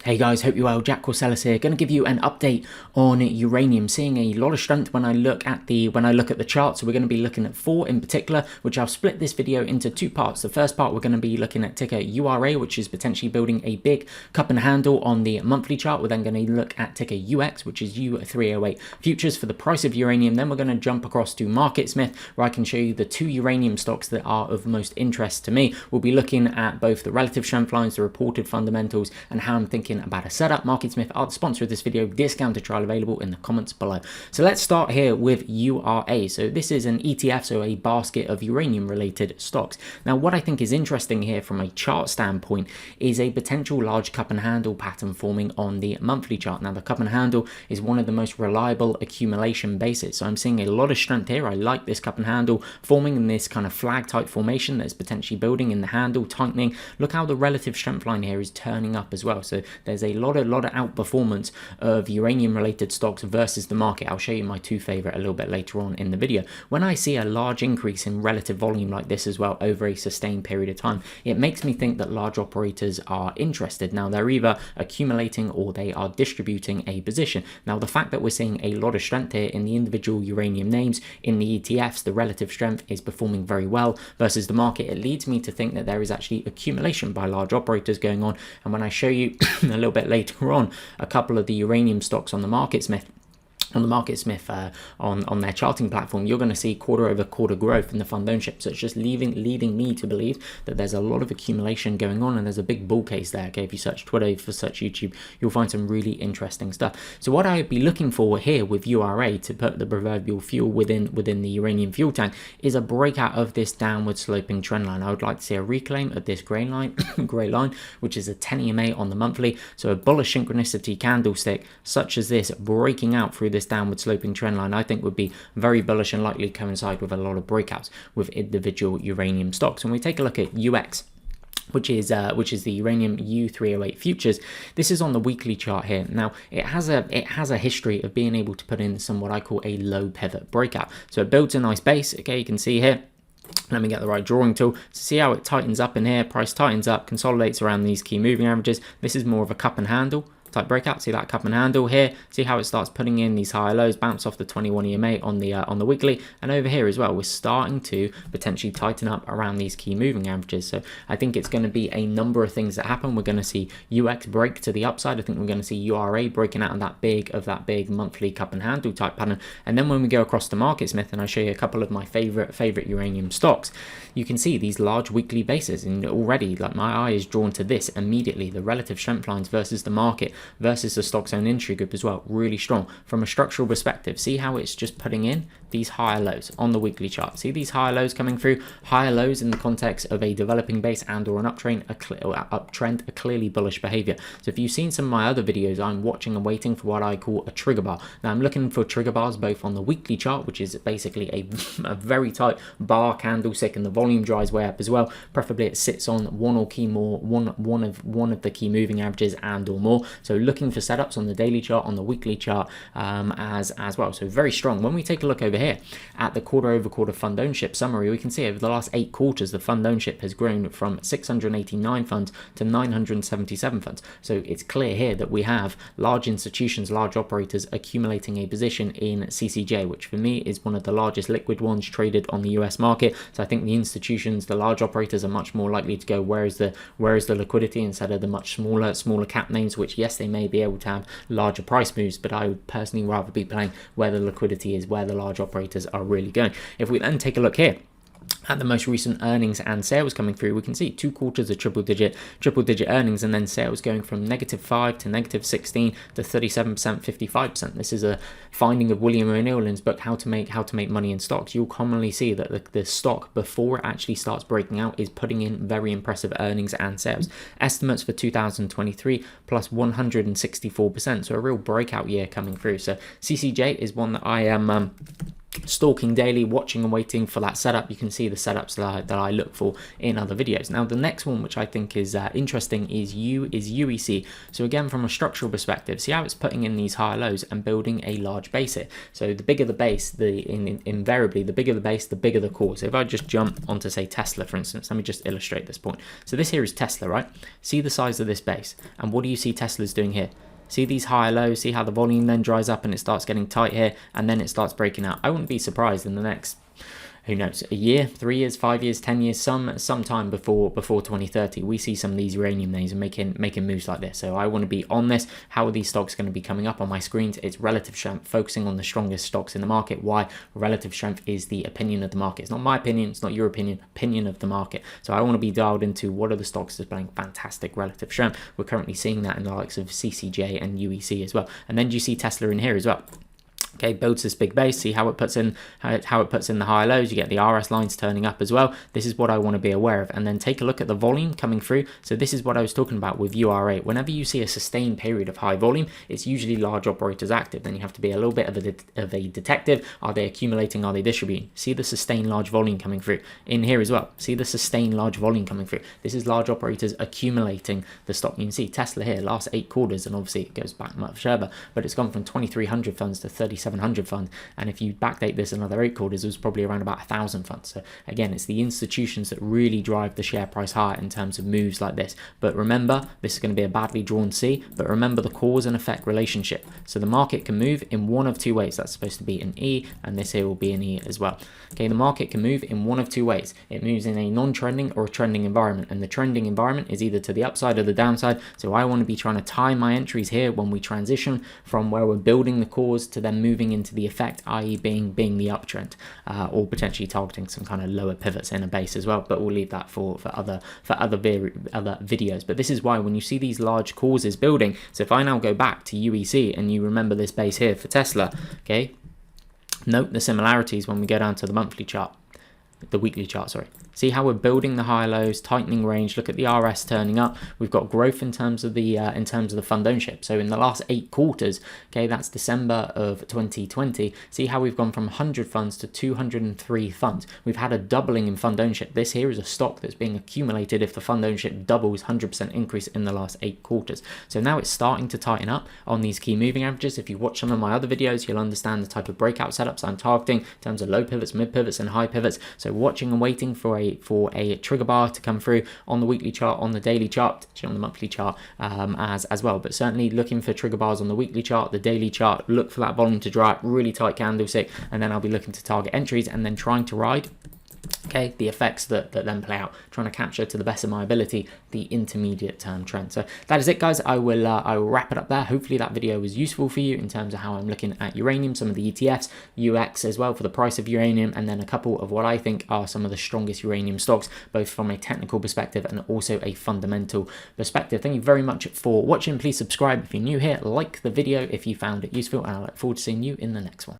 Hey guys, hope you're well. Jack Corsellis here. Going to give you an update on uranium. Seeing a lot of strength when I look at the chart. So we're going to be looking at 4 in particular, which I'll split this video into 2 parts. The first part we're going to be looking at ticker URA, which is potentially building a big cup and handle on the monthly chart. We're then going to look at ticker UX, which is U308 futures for the price of uranium. Then we're going to jump across to MarketSmith, where I can show you the 2 uranium stocks that are of most interest to me. We'll be looking at both the relative strength lines, the reported fundamentals, and how I'm thinking about a setup. MarketSmith are the sponsor of this video. Discounted trial available in the comments below. So let's start here with URA. So this is an ETF, so a basket of uranium related stocks. Now what I think is interesting here from a chart standpoint is a potential large cup and handle pattern forming on the monthly chart. Now the cup and handle is one of the most reliable accumulation bases, so I'm seeing a lot of strength here. I like this cup and handle forming in this kind of flag type formation that's potentially building in the handle, tightening. Look how the relative strength line here is turning up as well. So there's a lot of outperformance of uranium related stocks versus the market. I'll show you my 2 favorite a little bit later on in the video. When I see a large increase in relative volume like this as well over a sustained period of time, it makes me think that large operators are interested. Now they're either accumulating or they are distributing a position. Now the fact that we're seeing a lot of strength here in the individual uranium names in the ETFs, the relative strength is performing very well versus the market. It leads me to think that there is actually accumulation by large operators going on. And when I show you a little bit later on a couple of the uranium stocks on the MarketSmith on their charting platform, you're going to see quarter over quarter growth in the fund ownership. So it's just leading me to believe that there's a lot of accumulation going on, and there's a big bull case there. Okay, if you search Twitter, if you search YouTube, you'll find some really interesting stuff. So what I'd be looking for here with URA, to put the proverbial fuel within the uranium fuel tank, is a breakout of this downward sloping trend line. I would like to see a reclaim of this gray line, which is a 10 EMA on the monthly. So a bullish synchronicity candlestick such as this breaking out through this downward sloping trend line, I think would be very bullish and likely coincide with a lot of breakouts with individual uranium stocks. When we take a look at UX, which is the uranium U308 futures, this is on the weekly chart here. Now it has a history of being able to put in some what I call a low pivot breakout. So it builds a nice base. Okay, you can see here. Let me get the right drawing tool to see how it tightens up in here. Price tightens up, consolidates around these key moving averages. This is more of a cup and handle type breakout. See that cup and handle here, see how it starts putting in these higher lows, bounce off the 21 EMA on the weekly, and over here as well we're starting to potentially tighten up around these key moving averages. So I think it's going to be a number of things that happen. We're going to see UX break to the upside. I think we're going to see URA breaking out of that big monthly cup and handle type pattern. And then when we go across to MarketSmith and I show you a couple of my favorite uranium stocks, you can see these large weekly bases, and already like my eye is drawn to this immediately. The relative strength lines versus the market versus the stocks own industry group as well, really strong from a structural perspective. See how it's just putting in these higher lows on the weekly chart. See these higher lows coming through, higher lows in the context of a developing base and or an uptrend, a clearly bullish behavior. So if you've seen some of my other videos, I'm watching and waiting for what I call a trigger bar. Now I'm looking for trigger bars both on the weekly chart, which is basically a very tight bar candlestick, and the volume dries way up as well. Preferably it sits on one of the key moving averages and or more. So looking for setups on the daily chart, on the weekly chart as well. So very strong. When we take a look over here at the quarter over quarter fund ownership summary, we can see over the last 8 quarters the fund ownership has grown from 689 funds to 977 funds. So it's clear here that we have large institutions, large operators accumulating a position in CCJ, which for me is one of the largest liquid ones traded on the US market. So I think the institutions, the large operators, are much more likely to go where is the liquidity instead of the much smaller cap names, which yes, they may be able to have larger price moves, but I would personally rather be playing where the liquidity is, where the large operators are really going. If we then take a look here at the most recent earnings and sales coming through, we can see 2 quarters of triple digit earnings, and then sales going from -5 to -16 to 37%, 55%. This is a finding of William O'Neill's book, How to Make Money in Stocks. You'll commonly see that the stock, before it actually starts breaking out, is putting in very impressive earnings and sales. Estimates for 2023 plus 164%, so a real breakout year coming through. So CCJ is one that I am stalking daily, watching and waiting for that setup. You can see the setups that I look for in other videos. Now the next one, which I think is interesting, is UEC. So again, from a structural perspective, see how it's putting in these higher lows and building a large base here. So the bigger the base, invariably the bigger the base, the bigger the core. So if I just jump onto, say, Tesla, for instance, let me just illustrate this point. So this here is Tesla, right? See the size of this base, and what do you see Tesla's doing here? See these higher lows, see how the volume then dries up and it starts getting tight here, and then it starts breaking out. I wouldn't be surprised in the next, who knows, a year, 3 years, 5 years, 10 years, some time before 2030, we see some of these uranium names and making moves like this. So I want to be on this. How are these stocks going to be coming up on my screens? It's relative strength, focusing on the strongest stocks in the market. Why? Relative strength is the opinion of the market. It's not my opinion, it's not your opinion of the market. So I want to be dialed into what are the stocks displaying fantastic relative strength. We're currently seeing that in the likes of CCJ and UEC as well. And then do you see Tesla in here as well? Okay, builds this big base. See how it puts in the higher lows. You get the RS lines turning up as well. This is what I want to be aware of. And then take a look at the volume coming through. So this is what I was talking about with URA. Whenever you see a sustained period of high volume, it's usually large operators active. Then you have to be a little bit of a detective. Are they accumulating? Are they distributing? See the sustained large volume coming through in here as well. See the sustained large volume coming through. This is large operators accumulating the stock. You can see Tesla here, last 8 quarters, and obviously it goes back much further, but it's gone from 2,300 funds to 3,700 funds, and if you backdate this another 8 quarters, it was probably around about 1,000 funds. So again, it's the institutions that really drive the share price higher in terms of moves like this. But remember, this is going to be a badly drawn C, but remember the cause and effect relationship. So the market can move in one of 2 ways. That's supposed to be an E, and this here will be an E as well. Okay, the market can move in one of 2 ways. It moves in a non-trending or a trending environment, and the trending environment is either to the upside or the downside. So I want to be trying to time my entries here when we transition from where we're building the cause to then moving into the effect, i.e. being the uptrend, or potentially targeting some kind of lower pivots in a base as well. But we'll leave that for other videos. But this is why when you see these large causes building, so if I now go back to UEC and you remember this base here for Tesla, okay, note the similarities when we go down to the monthly chart, the weekly chart, sorry. See how we're building the high lows, tightening range. Look at the RS turning up. We've got growth in terms of the fund ownership. So in the last 8 quarters, okay, that's December of 2020. See how we've gone from 100 funds to 203 funds. We've had a doubling in fund ownership. This here is a stock that's being accumulated if the fund ownership doubles, 100% increase in the last 8 quarters. So now it's starting to tighten up on these key moving averages. If you watch some of my other videos, you'll understand the type of breakout setups I'm targeting in terms of low pivots, mid pivots, and high pivots. So watching and waiting for a trigger bar to come through on the weekly chart, on the daily chart, on the monthly chart as well. But certainly looking for trigger bars on the weekly chart, the daily chart. Look for that volume to dry up, really tight candlestick, and then I'll be looking to target entries and then trying to ride, okay, the effects that then play out, trying to capture to the best of my ability the intermediate term trend. So that is it, guys. I will wrap it up there. Hopefully that video was useful for you in terms of how I'm looking at uranium, some of the ETFs, UX as well for the price of uranium, and then a couple of what I think are some of the strongest uranium stocks, both from a technical perspective and also a fundamental perspective. Thank you very much for watching. Please subscribe if you're new here, like the video if you found it useful, and I look forward to seeing you in the next one.